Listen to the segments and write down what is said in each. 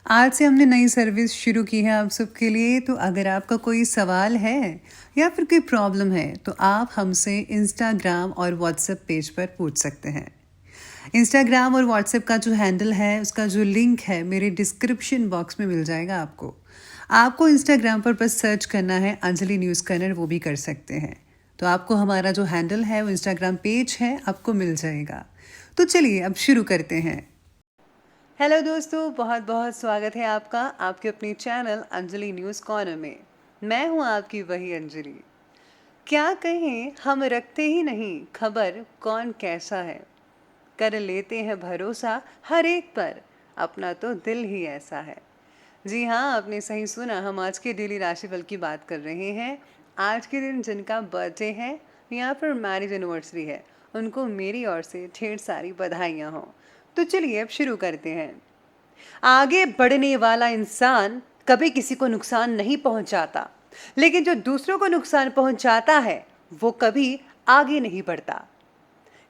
आज से हमने नई सर्विस शुरू की है आप सबके लिए। तो अगर आपका कोई सवाल है या फिर कोई प्रॉब्लम है तो आप हमसे इंस्टाग्राम और व्हाट्सएप पेज पर पूछ सकते हैं। इंस्टाग्राम और व्हाट्सएप का जो हैंडल है, उसका जो लिंक है, मेरे डिस्क्रिप्शन बॉक्स में मिल जाएगा आपको। आपको इंस्टाग्राम पर बस सर्च करना है अंजलि न्यूज़ कॉर्नर, वो भी कर सकते हैं। तो आपको हमारा जो हैंडल है वो इंस्टाग्राम पेज है, आपको मिल जाएगा। तो चलिए अब शुरू करते हैं। हेलो दोस्तों, बहुत बहुत स्वागत है आपका आपके अपने चैनल अंजलि न्यूज़ कॉर्नर में। मैं हूं आपकी वही अंजलि। क्या कहें, हम रखते ही नहीं खबर कौन कैसा है, कर लेते हैं भरोसा हर एक पर, अपना तो दिल ही ऐसा है। जी हाँ, आपने सही सुना, हम आज के डेली राशिफल की बात कर रहे हैं। आज के दिन जिनका बर्थडे है या फिर मैरिज एनिवर्सरी है, उनको मेरी ओर से ढेर सारी बधाइयाँ हों। तो चलिए अब शुरू करते हैं। आगे बढ़ने वाला इंसान कभी किसी को नुकसान नहीं पहुंचाता, लेकिन जो दूसरों को नुकसान पहुंचाता है वो कभी आगे नहीं बढ़ता।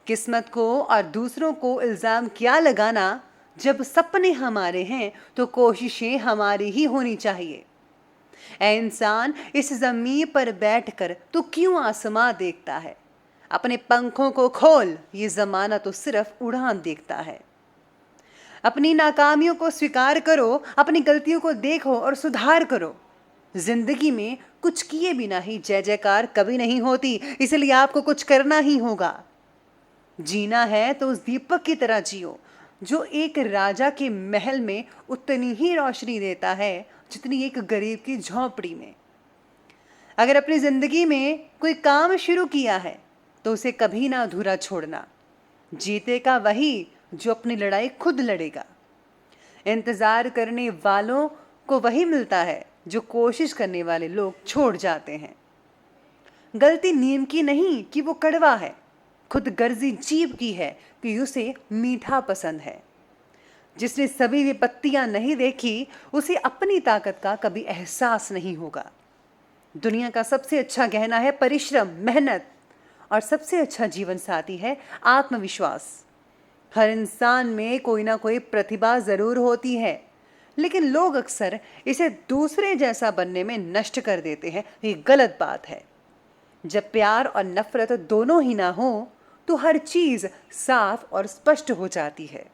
किस्मत को और दूसरों को इल्जाम क्या लगाना, जब सपने हमारे हैं तो कोशिशें हमारी ही होनी चाहिए। ऐ इंसान, इस जमीन पर बैठकर तू क्यों आसमां देखता है? अपने पंखों को खोल, ये जमाना तो सिर्फ उड़ान देखता है। अपनी नाकामियों को स्वीकार करो, अपनी गलतियों को देखो और सुधार करो। जिंदगी में कुछ किए बिना ही जय जयकार कभी नहीं होती, इसलिए आपको कुछ करना ही होगा। जीना है तो उस दीपक की तरह जियो जो एक राजा के महल में उतनी ही रोशनी देता है जितनी एक गरीब की झोंपड़ी में। अगर अपनी जिंदगी में कोई काम शुरू किया है तो उसे कभी ना अधूरा छोड़ना। जीतेगा वही जो अपनी लड़ाई खुद लड़ेगा। इंतजार करने वालों को वही मिलता है जो कोशिश करने वाले लोग छोड़ जाते हैं। गलती नीम की नहीं कि वो कड़वा है, खुद गर्जी जीभ की है कि उसे मीठा पसंद है। जिसने सभी विपत्तियां नहीं देखी, उसे अपनी ताकत का कभी एहसास नहीं होगा। दुनिया का सबसे अच्छा गहना है परिश्रम, मेहनत, और सबसे अच्छा जीवन साथी है आत्मविश्वास। हर इंसान में कोई ना कोई प्रतिभा जरूर होती है, लेकिन लोग अक्सर इसे दूसरे जैसा बनने में नष्ट कर देते हैं। ये गलत बात है। जब प्यार और नफरत दोनों ही ना हो तो हर चीज साफ और स्पष्ट हो जाती है।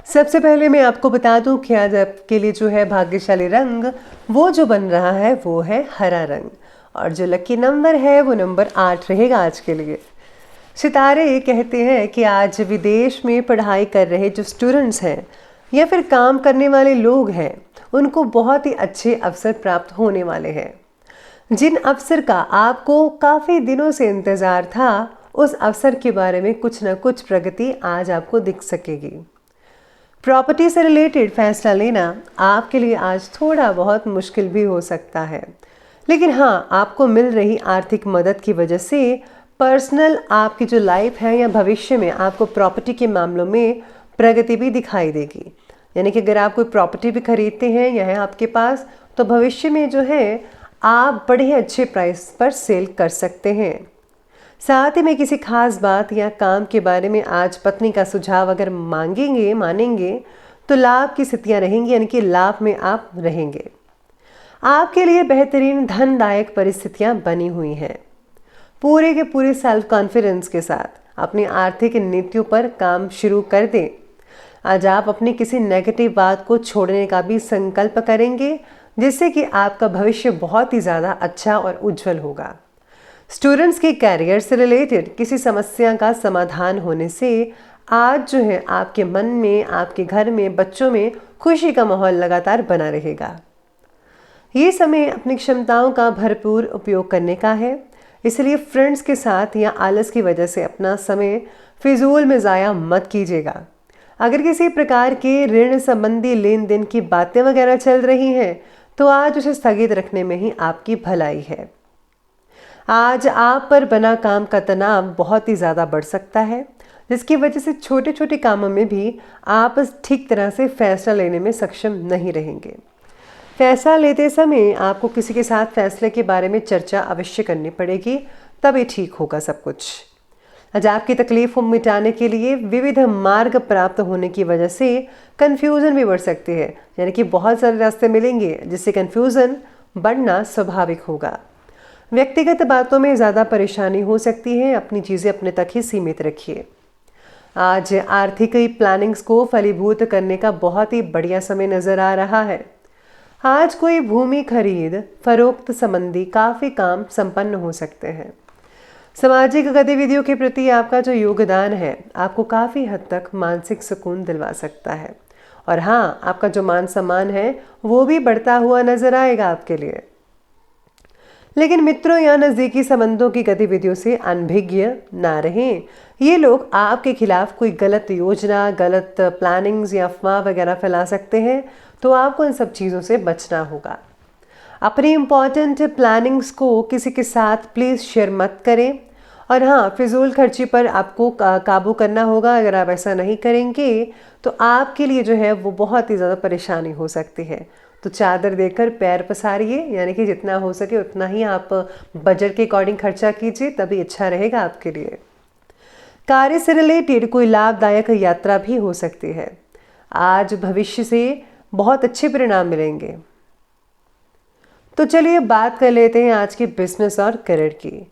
सबसे पहले मैं आपको बता दूं कि आज आपके लिए जो है भाग्यशाली रंग वो जो बन रहा है वो है हरा रंग, और जो लकी नंबर है वो नंबर 8 रहेगा आज के लिए। सितारे कहते हैं कि आज विदेश में पढ़ाई कर रहे जो स्टूडेंट्स हैं या फिर काम करने वाले लोग हैं, उनको बहुत ही अच्छे अवसर प्राप्त होने वाले हैं। जिन अवसर का आपको काफ़ी दिनों से इंतज़ार था, उस अवसर के बारे में कुछ ना कुछ प्रगति आज आपको दिख सकेगी। प्रॉपर्टी से रिलेटेड फैसला लेना आपके लिए आज थोड़ा बहुत मुश्किल भी हो सकता है, लेकिन हाँ, आपको मिल रही आर्थिक मदद की वजह से पर्सनल आपकी जो लाइफ है या भविष्य में आपको प्रॉपर्टी के मामलों में प्रगति भी दिखाई देगी। यानी कि अगर आप कोई प्रॉपर्टी भी खरीदते हैं या है आपके पास, तो भविष्य में जो है आप बड़े ही अच्छे प्राइस पर सेल कर सकते हैं। साथ ही में किसी खास बात या काम के बारे में आज पत्नी का सुझाव अगर मानेंगे तो लाभ की स्थितियाँ रहेंगी, यानी कि लाभ में आप रहेंगे। आपके लिए बेहतरीन धनदायक परिस्थितियाँ बनी हुई हैं। पूरे के पूरे सेल्फ कॉन्फिडेंस के साथ अपनी आर्थिक नीतियों पर काम शुरू कर दें। आज आप अपनी किसी नेगेटिव बात को छोड़ने का भी संकल्प करेंगे, जिससे कि आपका भविष्य बहुत ही ज़्यादा अच्छा और उज्जवल होगा। स्टूडेंट्स के कैरियर से रिलेटेड किसी समस्या का समाधान होने से आज जो है आपके मन में, आपके घर में, बच्चों में खुशी का माहौल लगातार बना रहेगा। ये समय अपनी क्षमताओं का भरपूर उपयोग करने का है, इसलिए फ्रेंड्स के साथ या आलस की वजह से अपना समय फिजूल में ज़ाया मत कीजिएगा। अगर किसी प्रकार के ऋण संबंधी लेन देन की बातें वगैरह चल रही हैं, तो आज उसे स्थगित रखने में ही आपकी भलाई है। आज आप पर बना काम का तनाव बहुत ही ज़्यादा बढ़ सकता है, जिसकी वजह से छोटे छोटे कामों में भी आप ठीक तरह से फैसला लेने में सक्षम नहीं रहेंगे। फैसला लेते समय आपको किसी के साथ फैसले के बारे में चर्चा अवश्य करनी पड़ेगी, तभी ठीक होगा सब कुछ। आज आपकी तकलीफ को मिटाने के लिए विविध मार्ग प्राप्त होने की वजह से कन्फ्यूज़न भी बढ़ सकती है, यानी कि बहुत सारे रास्ते मिलेंगे जिससे कन्फ्यूज़न बढ़ना स्वाभाविक होगा। व्यक्तिगत बातों में ज़्यादा परेशानी हो सकती है, अपनी चीज़ें अपने तक ही सीमित रखिए। आज आर्थिक प्लानिंग्स को फलीभूत करने का बहुत ही बढ़िया समय नज़र आ रहा है। आज कोई भूमि खरीद फरोख्त संबंधी काफ़ी काम संपन्न हो सकते हैं। सामाजिक गतिविधियों के प्रति आपका जो योगदान है आपको काफ़ी हद तक मानसिक सुकून दिलवा सकता है, और हाँ, आपका जो मान सम्मान है वो भी बढ़ता हुआ नजर आएगा आपके लिए। लेकिन मित्रों या नज़दीकी संबंधों की गतिविधियों से अनभिज्ञ ना रहें। ये लोग आपके खिलाफ कोई गलत योजना, गलत प्लानिंग्स या अफवाह वगैरह फैला सकते हैं, तो आपको इन सब चीज़ों से बचना होगा। अपनी इम्पॉर्टेंट प्लानिंग्स को किसी के साथ प्लीज़ शेयर मत करें, और हाँ, फिजूल खर्ची पर आपको काबू करना होगा। अगर आप ऐसा नहीं करेंगे तो आपके लिए जो है वो बहुत ही ज़्यादा परेशानी हो सकती है। तो चादर देकर पैर पसारिए, यानी कि जितना हो सके उतना ही आप बजट के अकॉर्डिंग खर्चा कीजिए, तभी अच्छा रहेगा आपके लिए। कार्य से रिलेटेड कोई लाभदायक यात्रा भी हो सकती है। आज भविष्य से बहुत अच्छे परिणाम मिलेंगे। तो चलिए बात कर लेते हैं आज के बिजनेस और करियर की।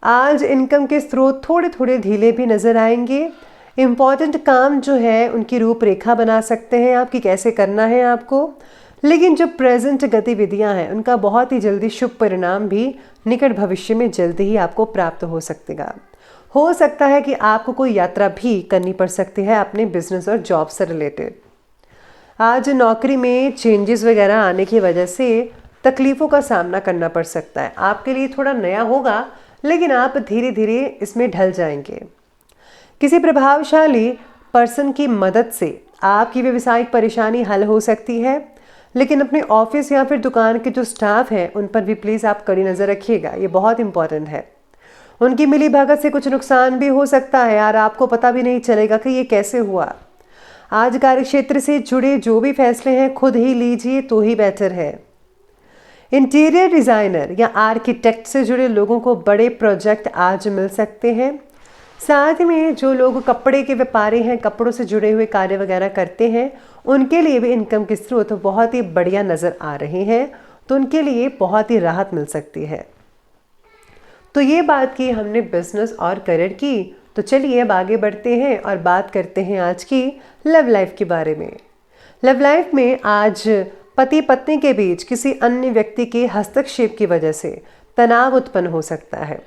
आज इनकम के स्रोत थोड़े थोड़े ढीले भी नज़र आएंगे। इम्पॉर्टेंट काम जो है उनकी रूपरेखा बना सकते हैं आपकी, कैसे करना है आपको। लेकिन जो प्रेजेंट गतिविधियां हैं उनका बहुत ही जल्दी शुभ परिणाम भी निकट भविष्य में जल्दी ही आपको प्राप्त हो सकेगा। हो सकता है कि आपको कोई यात्रा भी करनी पड़ सकती है अपने बिजनेस और जॉब से रिलेटेड। आज नौकरी में चेंजेस वगैरह आने की वजह से तकलीफ़ों का सामना करना पड़ सकता है। आपके लिए थोड़ा नया होगा, लेकिन आप धीरे धीरे इसमें ढल जाएंगे। किसी प्रभावशाली पर्सन की मदद से आपकी व्यवसायिक परेशानी हल हो सकती है, लेकिन अपने ऑफिस या फिर दुकान के जो स्टाफ हैं उन पर भी प्लीज़ आप कड़ी नज़र रखिएगा, ये बहुत इंपॉर्टेंट है। उनकी मिली भगत से कुछ नुकसान भी हो सकता है और आपको पता भी नहीं चलेगा कि ये कैसे हुआ। आज कार्यक्षेत्र से जुड़े जो भी फैसले हैं खुद ही लीजिए तो ही बेहतर है। इंटीरियर डिज़ाइनर या आर्किटेक्ट से जुड़े लोगों को बड़े प्रोजेक्ट आज मिल सकते हैं। साथ में जो लोग कपड़े के व्यापारी हैं, कपड़ों से जुड़े हुए कार्य वगैरह करते हैं, उनके लिए भी इनकम के स्रोत बहुत ही बढ़िया नज़र आ रहे हैं, तो उनके लिए बहुत ही राहत मिल सकती है। तो ये बात की हमने बिजनेस और करियर की। तो चलिए अब आगे बढ़ते हैं और बात करते हैं आज की लव लाइफ के बारे में। लव लाइफ में आज पति पत्नी के बीच किसी अन्य व्यक्ति के हस्तक्षेप की वजह से तनाव उत्पन्न हो सकता है।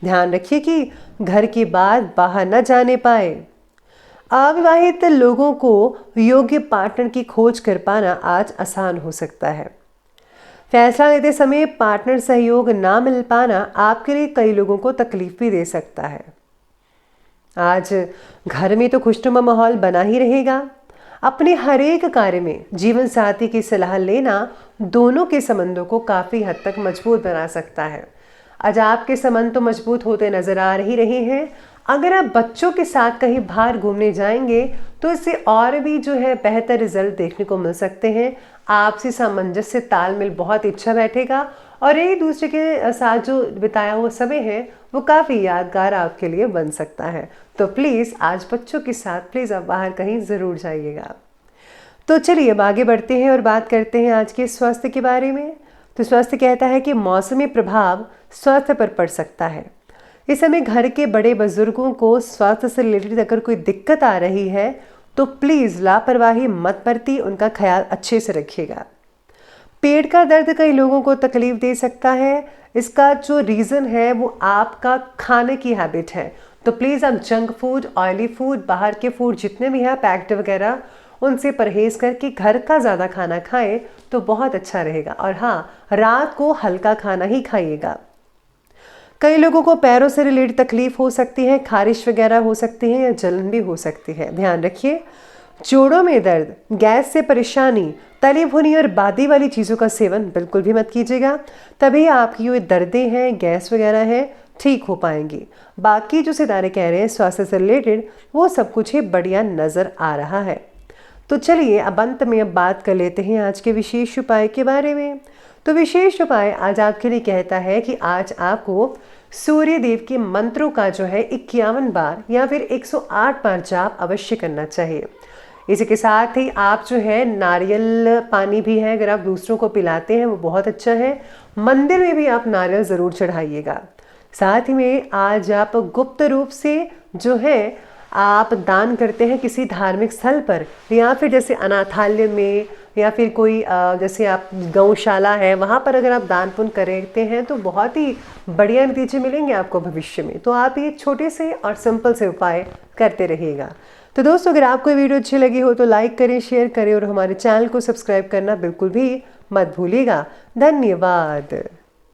ध्यान रखिए कि घर की बात बाहर न जाने पाए। अविवाहित लोगों को योग्य पार्टनर की खोज कर पाना आज आसान हो सकता है। फैसला लेते समय पार्टनर सहयोग ना मिल पाना आपके लिए कई लोगों को तकलीफ भी दे सकता है। आज घर में तो खुशनुमा माहौल बना ही रहेगा। अपने हर एक कार्य में जीवन साथी की सलाह लेना दोनों के संबंधों को काफ़ी हद तक मजबूत बना सकता है। आज आपके संबंध तो मजबूत होते नजर आ ही रहे हैं। अगर आप बच्चों के साथ कहीं बाहर घूमने जाएंगे तो इससे और भी जो है बेहतर रिजल्ट देखने को मिल सकते हैं। आपसी सामंजस्य तालमेल बहुत अच्छा बैठेगा और एक दूसरे के साथ जो बिताया हुआ समय है वो काफ़ी यादगार आपके लिए बन सकता है। तो प्लीज़ आज बच्चों के साथ प्लीज़ आप बाहर कहीं ज़रूर जाइएगा। तो चलिए अब आगे बढ़ते हैं और बात करते हैं आज के स्वास्थ्य के बारे में। तो स्वास्थ्य कहता है कि मौसमी प्रभाव स्वास्थ्य पर पड़ सकता है। इस समय घर के बड़े बुजुर्गों को स्वास्थ्य से रिलेटेड अगर कोई दिक्कत आ रही है तो प्लीज़ लापरवाही मत बरती, उनका ख्याल अच्छे से रखिएगा। पेट का दर्द कई लोगों को तकलीफ दे सकता है। इसका जो रीज़न है वो आपका खाने की हैबिट है। तो प्लीज़ आप जंक फूड, ऑयली फूड, बाहर के फूड जितने भी हैं पैक्ड वगैरह, उनसे परहेज करके घर का ज़्यादा खाना खाएं तो बहुत अच्छा रहेगा। और हाँ, रात को हल्का खाना ही खाइएगा। कई लोगों को पैरों से रिलेटेड तकलीफ हो सकती है, खारिश वगैरह हो सकती है या जलन भी हो सकती है। ध्यान रखिए। जोड़ों में दर्द, गैस से परेशानी, तली भुनी और बादी वाली चीज़ों का सेवन बिल्कुल भी मत कीजिएगा, तभी आपकी जो दर्दें हैं, गैस वगैरह है, ठीक हो पाएंगी। बाकी जो सितारे कह रहे हैं स्वास्थ्य से रिलेटेड वो सब कुछ ही बढ़िया नज़र आ रहा है। तो चलिए अब अंत में अब बात कर लेते हैं आज के विशेष उपाय के बारे में। तो विशेष उपाय आज आपके लिए कहता है कि आज आपको सूर्य देव के मंत्रों का जो है 51 बार या फिर 108 बार जाप अवश्य करना चाहिए। इसी के साथ ही आप जो है नारियल पानी भी है, अगर आप दूसरों को पिलाते हैं वो बहुत अच्छा है। मंदिर में भी आप नारियल ज़रूर चढ़ाइएगा। साथ ही में आज आप गुप्त रूप से जो है आप दान करते हैं किसी धार्मिक स्थल पर, या फिर जैसे अनाथालय में, या फिर कोई जैसे आप गौशाला है वहाँ पर अगर आप दान पुण्य करते हैं तो बहुत ही बढ़िया नतीजे मिलेंगे आपको भविष्य में। तो आप ये छोटे से और सिंपल से उपाय करते रहिएगा। तो दोस्तों, अगर आपको ये वीडियो अच्छी लगी हो तो लाइक करें, शेयर करें और हमारे चैनल को सब्सक्राइब करना बिल्कुल भी मत भूलिएगा। धन्यवाद।